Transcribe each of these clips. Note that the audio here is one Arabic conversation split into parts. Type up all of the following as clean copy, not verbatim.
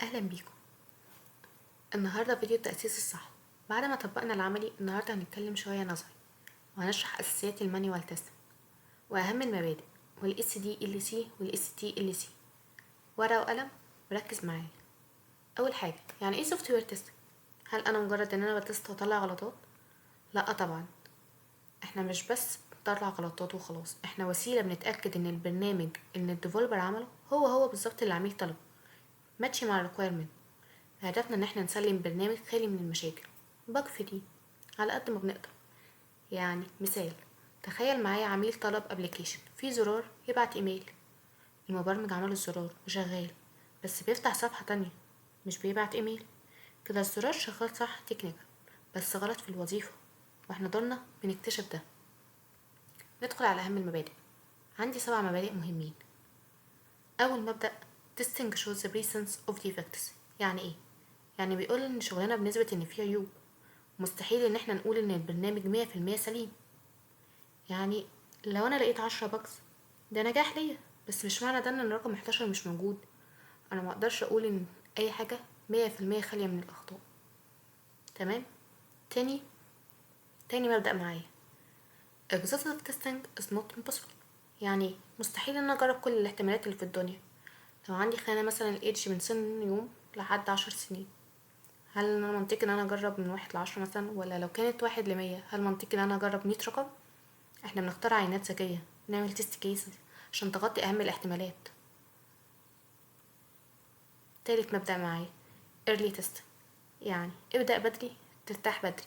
اهلا بيكم. النهارده فيديو تأسيس الصح. بعد ما طبقنا العملي النهارده هنتكلم شويه نظري وهنشرح اساسيات المانيوال تيست واهم المبادئ والاس دي ال سي والاس تي ال سي. ورقه وقلم وركز معايا. اول حاجه، يعني ايه سوفت وير تيست؟ هل انا مجرد ان انا بتست واطلع غلطات؟ لا طبعا، احنا مش بس بنطلع غلطات وخلاص، احنا وسيله بنتاكد ان البرنامج اللي الديفلوبر عمله هو بالظبط اللي العميل طلبه، ماتشي مع الريكويرمنت. هدفنا ان احنا نسلم برنامج خالي من المشاكل، بج فري على قد ما بنقدر. يعني مثال، تخيل معايا عميل طلب ابلكيشن فيه زرار يبعت ايميل، المبرمج عمل الزرار وشغال بس بيفتح صفحة تانية مش بيبعت ايميل. كده الزرار شغال صح تكنيكال بس غلط في الوظيفة، واحنا دورنا بنكتشف ده. ندخل على اهم المبادئ. عندي 7 مبادئ مهمين. اول مبدأ، testing shows the presence of defects. يعني ايه؟ يعني بيقول ان شغلنا بنثبت ان فيه عيوب، مستحيل ان احنا نقول ان البرنامج 100% سليم. يعني لو انا لقيت 10 بجز ده نجاح ليا، بس مش معنى ده ان الرقم 11 مش موجود. انا ما اقدرش اقول ان اي حاجة 100% خالية من الاخطاء. تمام. تاني تاني مبدأ معايا، exhaustive testing is not impossible. يعني مستحيل ان انا اجرب كل الاحتمالات اللي في الدنيا. لو عندي خانة مثلا الايدج من سن يوم لحد 10 سنين، هل انا منطقي ان انا اجرب من 1 ل10 مثلا؟ ولا لو كانت 1 ل100 هل منطقي ان انا اجرب 100 رقم؟ احنا بنختار عينات ذكية، نعمل تيست كيسز عشان تغطي اهم الاحتمالات. تالت مبدأ معايا، early test. يعني ابدأ بدري ترتاح بدري.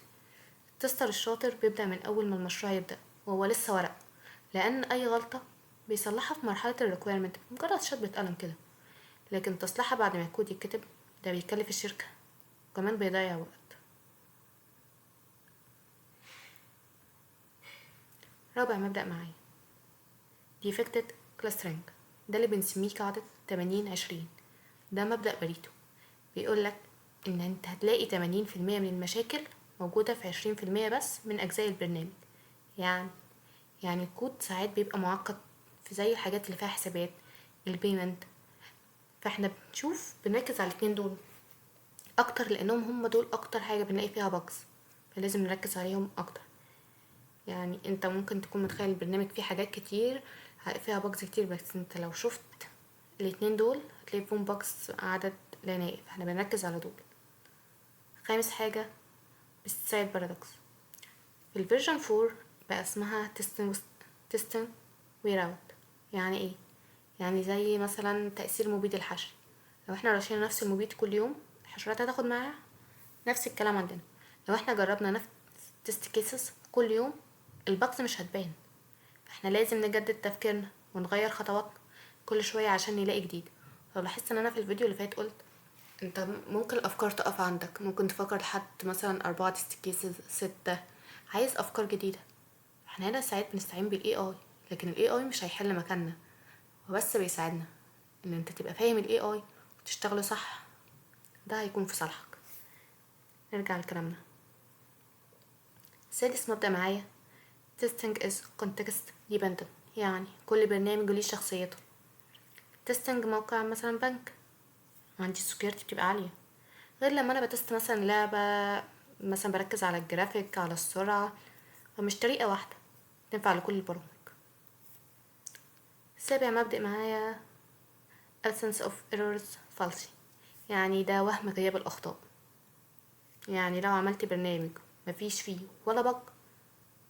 التستر الشاطر بيبدأ من اول ما المشروع يبدأ وهو لسه ورق، لان اي غلطة بيصلحها في مرحلة الريكويرمنت مجرد شطبة قلم كده، لكن تصليحها بعد ما الكود يتكتب ده بيكلف الشركة وكمان بيضيع وقت. رابع مبدأ معايا، defected clustering. ده اللي بنسميه قاعدة 80-20. ده مبدأ بريتو، بيقولك ان انت هتلاقي 80% من المشاكل موجودة في 20% بس من اجزاء البرنامج. يعني يعني الكود ساعات بيبقى معقد في زي الحاجات اللي فيها حسابات، البيمنت. فاحنا بنركز على الاتنين دول اكتر لانهم هم دول اكتر حاجة بنلاقي فيها بجز، فلازم نركز عليهم اكتر. يعني انت ممكن تكون متخيل البرنامج فيه حاجات كتير فيها بجز كتير، بس انت لو شفت الاتنين دول هتلاقي فيهم بجز عدد لا نهائي، فاحنا بنركز على دول. خامس حاجة، بيستسايد بارادوكس. في الفيرجن 4 بقى اسمها تيستن وير اوت. يعني ايه؟ يعني زي مثلا تأثير مبيد الحشر، لو احنا رشينا نفس المبيد كل يوم الحشرات هتاخد معاه. نفس الكلام عندنا، لو احنا جربنا نفس تيست كيسز كل يوم البجز مش هتبان. احنا لازم نجدد تفكيرنا ونغير خطواتنا كل شوية عشان نلاقي جديد. لو لاحظت ان انا في الفيديو اللي فات قلت انت ممكن الافكار تقف عندك، ممكن تفكر لحد مثلا 4 تيست كيسز 6، عايز افكار جديدة. احنا هنا ساعات بنستعين بالاي اي، لكن الاي اي مش هيحل مكاننا، هو بس بيساعدنا. ان انت تبقى فاهم الاي اي وتشتغله صح، ده هيكون في صالحك. نرجع لكلامنا. سادس مبدأ معايا، testing is context dependent. يعني كل برنامج ليه شخصيته. تستنج موقع مثلا بنك، عندي السكيورتي بتبقى عالية، غير لما انا بتست مثلا لعبة، مثلا بركز على الجرافيك على السرعة، فمش طريقة واحدة تنفع لكل البرامج. سابع مبدأ معايا، absence of errors fallacy. يعني ده وهم غياب الأخطاء. يعني لو عملت برنامج مفيش فيه ولا بج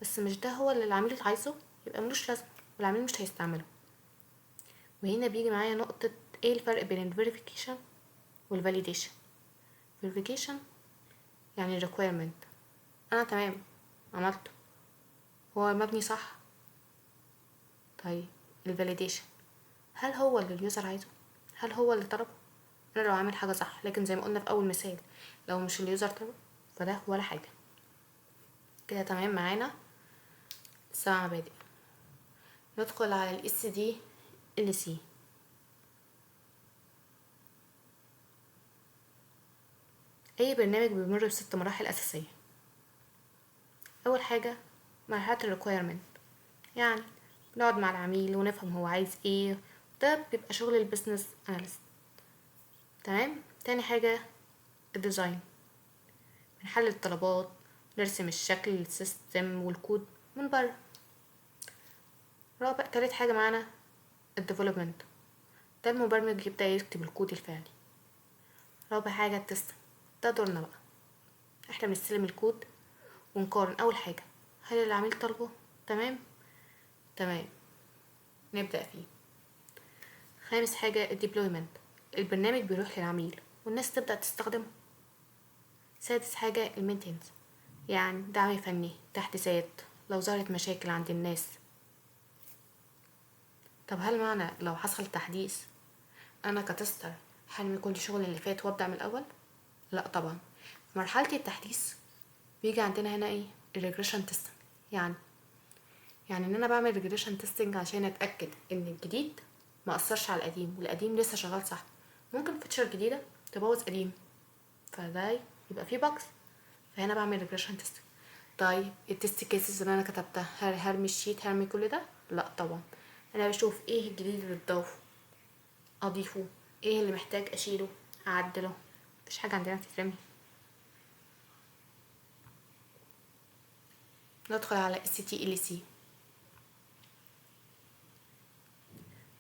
بس مش ده هو اللي العميل عايزه، يبقى ملوش لازمة والعميل مش هيستعمله. وهنا بيجي معايا نقطة، ايه الفرق بين الفيريفيكيشن والفاليديشن؟ verification يعني requirement، انا تمام عملته هو مبني صح. طيب الفاليديشن، هل هو اللي اليوزر عايزه؟ هل هو اللي طلبه؟ انا لو عامل حاجه صح، لكن زي ما قلنا في اول مثال لو مش اليوزر طلبه فده ولا حاجه. كده تمام معانا 7 مبادئ. ندخل على الاس دي ال سي. اي برنامج بيمر ب6 مراحل اساسيه. اول حاجه مرحله الريكويرمنت، يعني نقعد مع العميل ونفهم هو عايز ايه، ده بيبقى شغل البيزنس اناليست. تمام. تاني حاجة الديزاين، بنحلل الطلبات، نرسم الشكل السيستم والكود من بره. تالت حاجة معانا الديفلوبمنت، ده المبرمج يبدأ يكتب الكود الفعلي. رابع حاجة التست، ده دورنا بقى، احنا بنستلم الكود ونقارن اول حاجة هل العميل طالبه تمام نبدأ فيه. خامس حاجة الديبلويمنت، البرنامج بيروح للعميل والناس تبدأ تستخدمه. سادس حاجة المينتينز، يعني دعم فني، تحديثات لو ظهرت مشاكل عند الناس. طب هل معنى لو حصل تحديث انا كتستر هرمي كل شغل اللي فات وابدأ من الاول؟ لا طبعا. في مرحلة التحديث بيجي عندنا هنا ايه الريجريشن تيستنج، يعني ان انا بعمل ريجريشن تيستنج عشان اتاكد ان الجديد ما اثرش على القديم والقديم لسه شغال صح. ممكن فيتشر جديده تبوظ قديم فده يبقى فيه باكس، فهنا بعمل ريجريشن تيستنج. طيب التست كيسز اللي انا كتبتها هرمي الشيت هرمي كل ده؟ لا طبعا. انا بشوف ايه الجديد اللي اتضاف اضيفه، ايه اللي محتاج اشيله اعدله، مفيش حاجه عندنا تترمي. ندخل على STLC.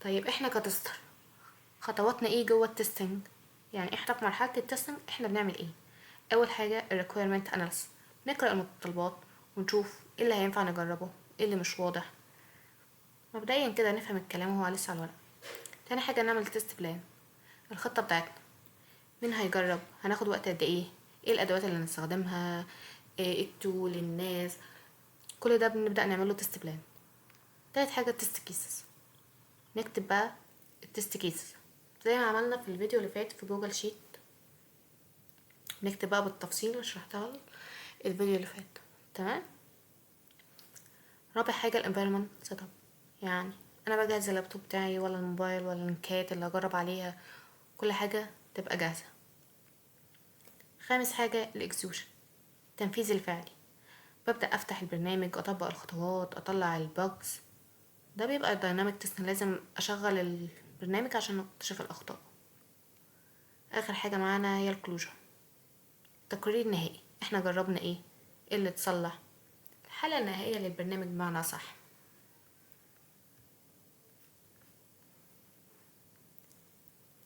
طيب احنا كتستر خطواتنا ايه جوه التستنج؟ يعني احنا في مرحله التستنج احنا بنعمل ايه؟ اول حاجه الريكويرمنت اناليسيس، نقرا المتطلبات ونشوف ايه اللي هينفع نجربه ايه اللي مش واضح، مبدئيا كده نفهم الكلام وهو لسه على الورق. تاني حاجه نعمل تيست بلان، الخطه بتاعتنا، مين هيجرب، هناخد وقت قد ايه، ايه الادوات اللي هنستخدمها، ايه التول الناس، كل ده بنبدا نعمله تيست بلان. تالت حاجه التست كيسز، نكتب بقى التست كيسز زي ما عملنا في الفيديو اللي فات في جوجل شيت، نكتب بقى بالتفصيل اللي شرحتها الفيديو اللي فات. تمام. رابع حاجه الانفايرمنت سيت اب، يعني انا بجهز اللابتوب بتاعي ولا الموبايل ولا اللينكات اللي هجرب عليها، كل حاجه تبقى جاهزه. خامس حاجه الاكزيوشن، التنفيذ الفعلي، ببدا افتح البرنامج اطبق الخطوات اطلع الباجز، ده بيبقى الدايناميك تيست، لازم اشغل البرنامج عشان اكتشف الاخطاء. اخر حاجه معانا هي الكلوجر، التقرير النهائي، احنا جربنا ايه اللي اتصلح، الحالة النهائية للبرنامج بمعنى صح.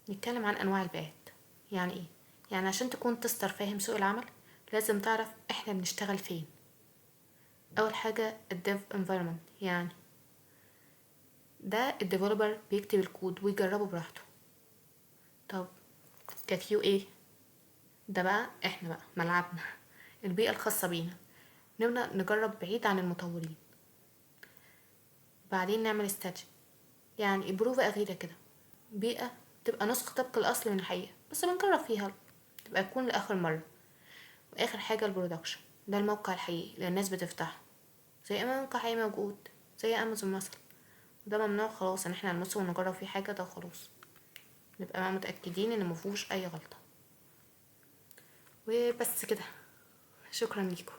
نتكلم عن انواع البيئات، يعني ايه؟ يعني عشان تكون تستر فاهم سوق العمل لازم تعرف احنا بنشتغل فين. اول حاجة الديف انفايرمنت، يعني ده الديفلوبر بيكتب الكود ويجربه براحته. طب ككيو ايه، ده بقى احنا بقى ملعبنا البيئة الخاصة بينا، نبدأ نجرب بعيد عن المطورين. بعدين نعمل استاتش، يعني بروفة أخيرة كده، بيئة تبقى نسخة طبق الأصل من الحقيقة بس بنجرب فيها تبقى تكون لآخر مرة. وآخر حاجة البرودكشن، ده الموقع الحقيقي اللي الناس بتفتحه زي أي موقع حقيقي موجود زي أمازون مثلا، ده ممنوع خلاص ان احنا نلمسه ونجرب فيه حاجة، ده خلاص نبقى بقى متأكدين ان مفيهوش أي غلطة. وبس كده، شكرا ليكم.